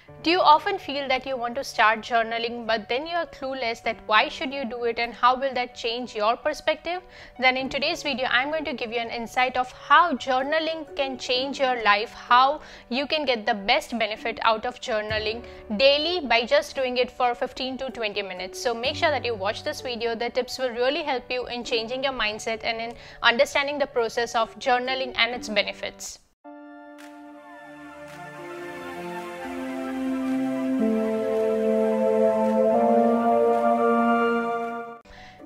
Do you often feel that you want to start journaling but then you are clueless that why should you do it and how will that change your perspective? Then in today's video I'm going to give you an insight of how journaling can change your life, how you can get the best benefit out of journaling daily by just doing it for 15 to 20 minutes. So make sure that you watch this video. The tips will really help you in changing your mindset and in understanding the process of journaling and its benefits.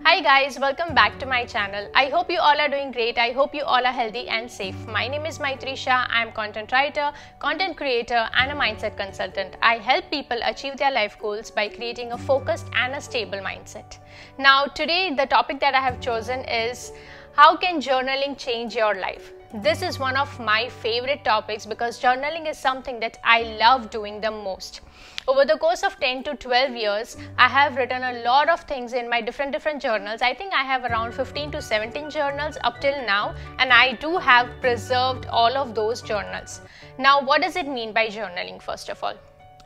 Hi guys, welcome back to my channel. I hope you all are doing great. I hope you all are healthy and safe. My name is Maitri Shah. I am content writer, content creator and a mindset consultant. I help people achieve their life goals by creating a focused and a stable mindset. Now today the topic that I have chosen is how can journaling change your life? This is one of my favorite topics because journaling is something that I love doing the most. Over the course of 10 to 12 years, I have written a lot of things in my different journals. I think I have around 15 to 17 journals up till now, and I do have preserved all of those journals. Now, what does it mean by journaling first of all?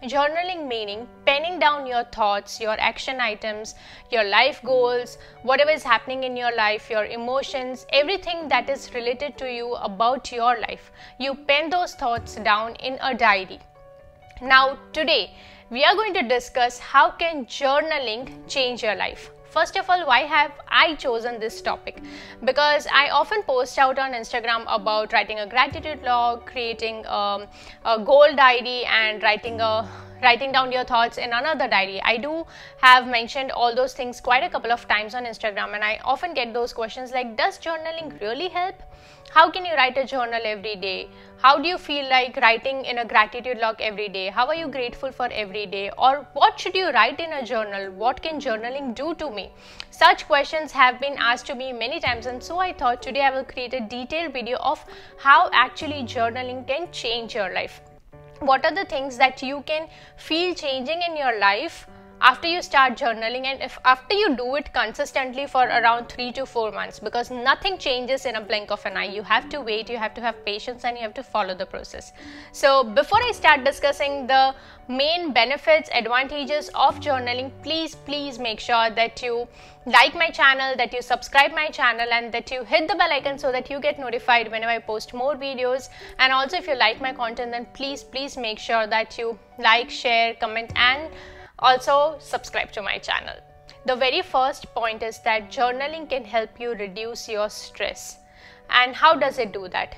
Journaling meaning penning down your thoughts, your action items, your life goals, whatever is happening in your life, your emotions, everything that is related to you about your life. You pen those thoughts down in a diary. Now today we are going to discuss how can journaling change your life. First of all, why have I chosen this topic? Because I often post out on Instagram about writing a gratitude log, creating a goal diary and writing down your thoughts in another diary. I do have mentioned all those things quite a couple of times on Instagram, and I often get those questions like, does journaling really help? How can you write a journal every day? How do you feel like writing in a gratitude log every day? How are you grateful for every day? Or what should you write in a journal? What can journaling do to me? Such questions have been asked to me many times, and so I thought today I will create a detailed video of how actually journaling can change your life. What are the things that you can feel changing in your life after you start journaling, and if after you do it consistently for around 3 to 4 months, because nothing changes in a blink of an eye. You have to wait, you have to have patience, and you have to follow the process. So before I start discussing the main benefits, advantages of journaling, please make sure that you like my channel, that you subscribe my channel, and that you hit the bell icon so that you get notified whenever I post more videos. And also if you like my content, then please make sure that you like, share, comment and also subscribe to my channel. The very first point is that journaling can help you reduce your stress. And how does it do that?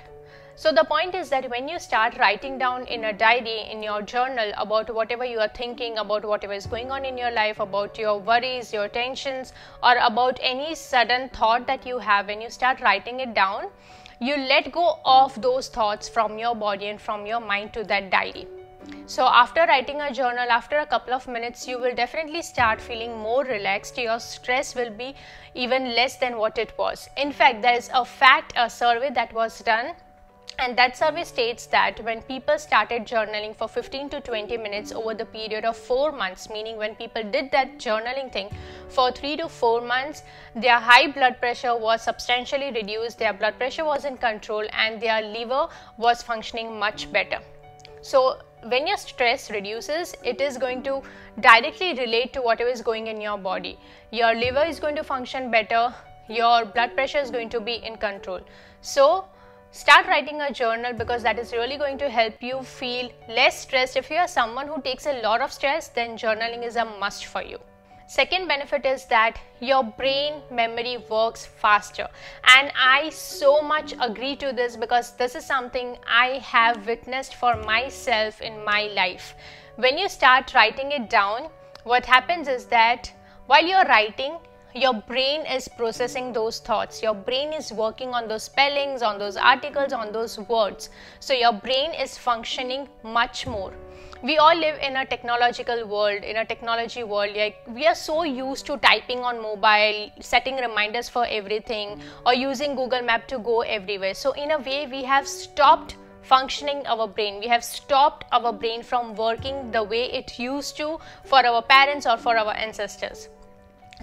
So the point is that when you start writing down in a diary, in your journal, about whatever you are thinking, about whatever is going on in your life, about your worries, your tensions, or about any sudden thought that you have, when you start writing it down, you let go of those thoughts from your body and from your mind to that diary. So after writing a journal, after a couple of minutes, you will definitely start feeling more relaxed. Your stress will be even less than what it was. In fact, there is a survey that was done, and that survey states that when people started journaling for 15 to 20 minutes over the period of 4 months, meaning when people did that journaling thing for 3 to 4 months, their high blood pressure was substantially reduced, their blood pressure was in control, and their liver was functioning much better. So when your stress reduces, it is going to directly relate to whatever is going in your body. Your liver is going to function better, your blood pressure is going to be in control. So start writing a journal, because that is really going to help you feel less stressed. If you are someone who takes a lot of stress, then journaling is a must for you. Second benefit is that your brain memory works faster, and I so much agree to this because this is something I have witnessed for myself in my life. When you start writing it down, what happens is that while you're writing, your brain is processing those thoughts. Your brain is working on those spellings, on those articles, on those words. So your brain is functioning much more. We all live in a technological world, in a technology world. Like, we are so used to typing on mobile, setting reminders for everything, or using Google Map to go everywhere. So in a way, we have stopped functioning our brain. We have stopped our brain from working the way it used to for our parents or for our ancestors.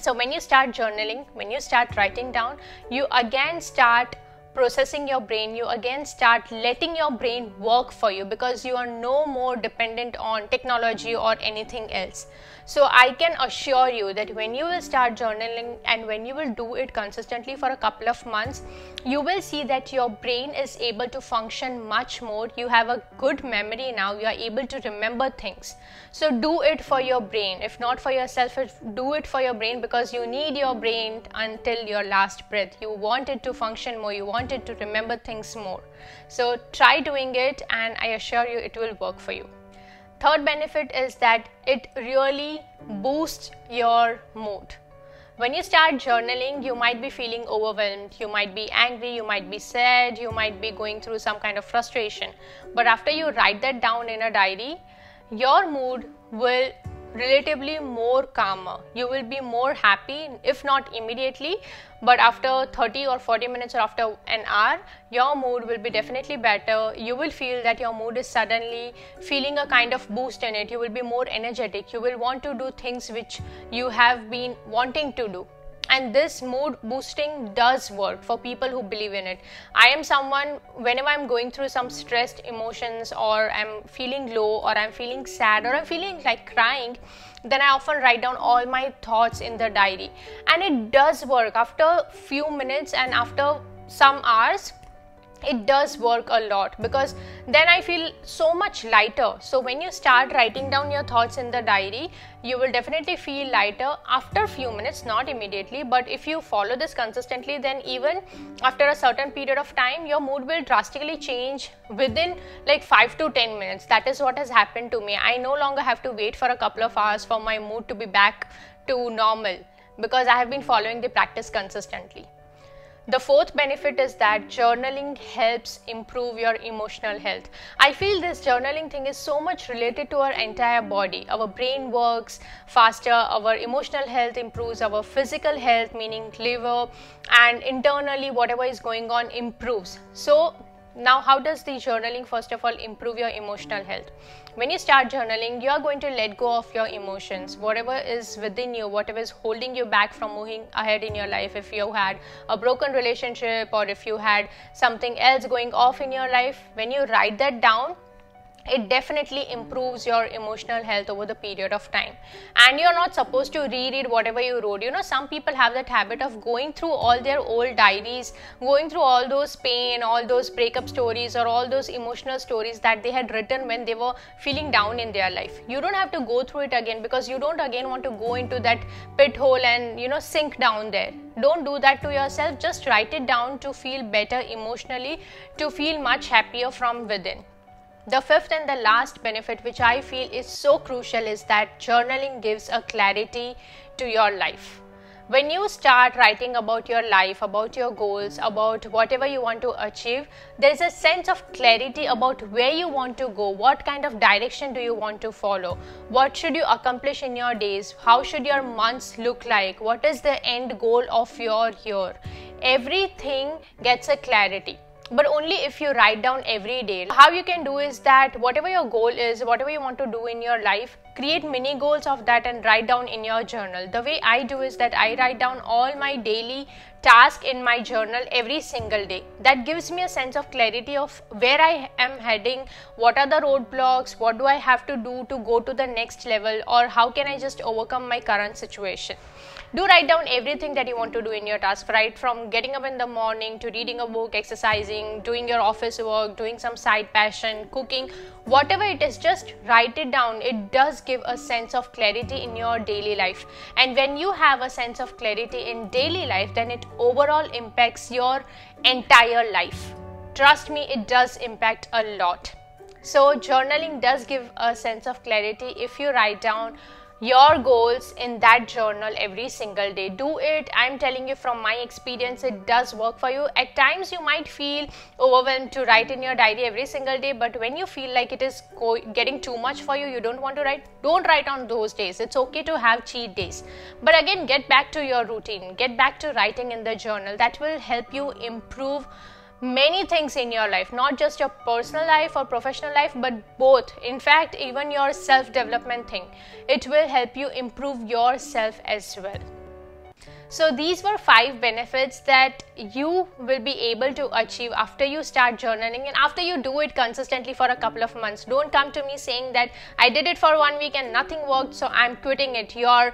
So when you start journaling, when you start writing down, you again start processing your brain, you again start letting your brain work for you, because you are no more dependent on technology or anything else. So I can assure you that when you will start journaling and when you will do it consistently for a couple of months, you will see that your brain is able to function much more. You have a good memory now, you are able to remember things. So do it for your brain, if not for yourself, do it for your brain, because you need your brain until your last breath. You want it to function more, you want it to remember things more. So try doing it and I assure you it will work for you. Third benefit is that it really boosts your mood. When you start journaling, you might be feeling overwhelmed, you might be angry, you might be sad, you might be going through some kind of frustration. But after you write that down in a diary, your mood will relatively more calmer. You will be more happy, if not immediately, but after 30 or 40 minutes or after an hour, your mood will be definitely better. You will feel that your mood is suddenly feeling a kind of boost in it. You will be more energetic. You will want to do things which you have been wanting to do. And this mood boosting does work for people who believe in it. I am someone, whenever I'm going through some stressed emotions, or I'm feeling low, or I'm feeling sad, or I'm feeling like crying, then I often write down all my thoughts in the diary. And it does work. After few minutes and after some hours, it does work a lot, because then I feel so much lighter. So when you start writing down your thoughts in the diary, you will definitely feel lighter after a few minutes, not immediately. But if you follow this consistently, then even after a certain period of time, your mood will drastically change within like 5 to 10 minutes. That is what has happened to me. I no longer have to wait for a couple of hours for my mood to be back to normal, because I have been following the practice consistently. The fourth benefit is that journaling helps improve your emotional health. I feel this journaling thing is so much related to our entire body. Our brain works faster, our emotional health improves, our physical health, meaning liver, and internally whatever is going on improves. So now how does the journaling first of all improve your emotional health? When you start journaling, you are going to let go of your emotions, whatever is within you, whatever is holding you back from moving ahead in your life. If you had a broken relationship, or if you had something else going off in your life, when you write that down, it definitely improves your emotional health over the period of time. And you're not supposed to reread whatever you wrote. You know, some people have that habit of going through all their old diaries, going through all those pain, all those breakup stories, or all those emotional stories that they had written when they were feeling down in their life. You don't have to go through it again, because you don't again want to go into that pit hole and, you know, sink down there. Don't do that to yourself. Just write it down to feel better emotionally, to feel much happier from within. The fifth and the last benefit, which I feel is so crucial, is that journaling gives a clarity to your life. When you start writing about your life, about your goals, about whatever you want to achieve, there is a sense of clarity about where you want to go, what kind of direction do you want to follow, what should you accomplish in your days, how should your months look like, what is the end goal of your year. Everything gets a clarity. But only if you write down every day. How you can do is that whatever your goal is, whatever you want to do in your life, create mini goals of that and write down in your journal. The way I do is that I write down all my daily tasks in my journal every single day. That gives me a sense of clarity of where I am heading, what are the roadblocks, what do I have to do to go to the next level, or how can I just overcome my current situation. Do write down everything that you want to do in your task, right from getting up in the morning to reading a book, exercising, doing your office work, doing some side passion, cooking, whatever it is, just write it down. It does give a sense of clarity in your daily life. And when you have a sense of clarity in daily life, then it overall impacts your entire life. Trust me, it does impact a lot. So journaling does give a sense of clarity if you write down your goals in that journal every single day. Do it. I'm telling you from my experience, it does work for you. At times you might feel overwhelmed to write in your diary every single day, but when you feel like it is getting too much for you, you don't want to write, don't write on those days. It's okay to have cheat days, but again, get back to your routine, get back to writing in the journal. That will help you improve many things in your life, not just your personal life or professional life, but both. In fact, even your self-development thing, it will help you improve yourself as well. So these were 5 benefits that you will be able to achieve after you start journaling and after you do it consistently for a couple of months. Don't come to me saying that I did it for 1 week and nothing worked, so I'm quitting it. Your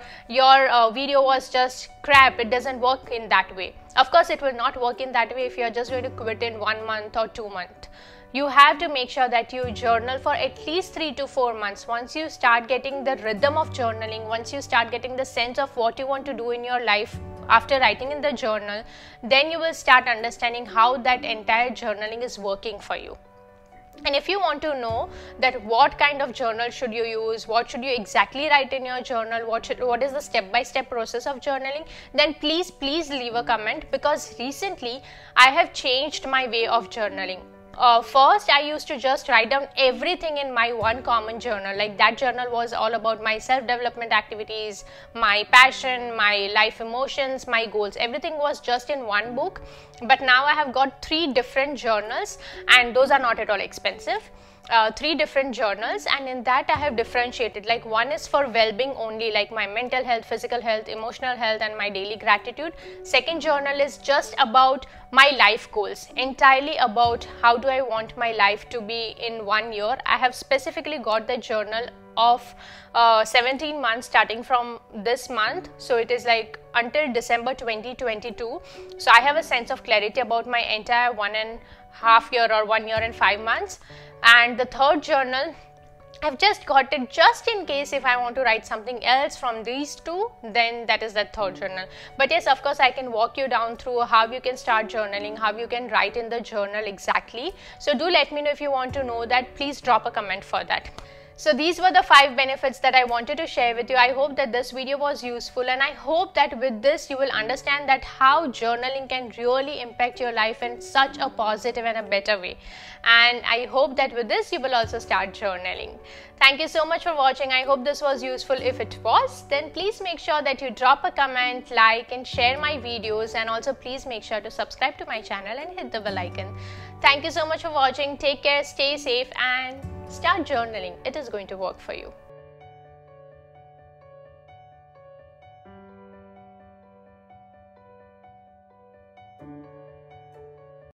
video was just crap. It doesn't work in that way. Of course, it will not work in that way if you're just going to quit in 1 month or 2 months. You have to make sure that you journal for at least 3 to 4 months. Once you start getting the rhythm of journaling, once you start getting the sense of what you want to do in your life after writing in the journal, then you will start understanding how that entire journaling is working for you. And if you want to know that what kind of journal should you use, what should you exactly write in your journal, what is the step-by-step process of journaling, then please leave a comment, because recently I have changed my way of journaling. First, I used to just write down everything in my one common journal. Like, that journal was all about my self-development activities, my passion, my life emotions, my goals. Everything was just in one book. But now I have got 3 different journals, and those are not at all expensive. 3 different journals, and in that I have differentiated. Like, one is for well-being only, like my mental health, physical health, emotional health, and my daily gratitude. Second journal is just about my life goals, entirely about how do I want my life to be in 1 year. I have specifically got the journal of 17 months starting from this month, so it is like until December 2022. So I have a sense of clarity about my entire 1.5 year or 1 year and 5 months. And the third journal, I've just got it just in case if I want to write something else from these 2, then that is the third journal. But yes, of course, I can walk you down through how you can start journaling, how you can write in the journal exactly. So do let me know if you want to know that. Please drop a comment for that. So these were the 5 benefits that I wanted to share with you. I hope that this video was useful, and I hope that with this you will understand that how journaling can really impact your life in such a positive and a better way. And I hope that with this you will also start journaling. Thank you so much for watching. I hope this was useful. If it was, then please make sure that you drop a comment, like and share my videos, and also please make sure to subscribe to my channel and hit the bell icon. Thank you so much for watching. Take care, stay safe, and start journaling. It is going to work for you.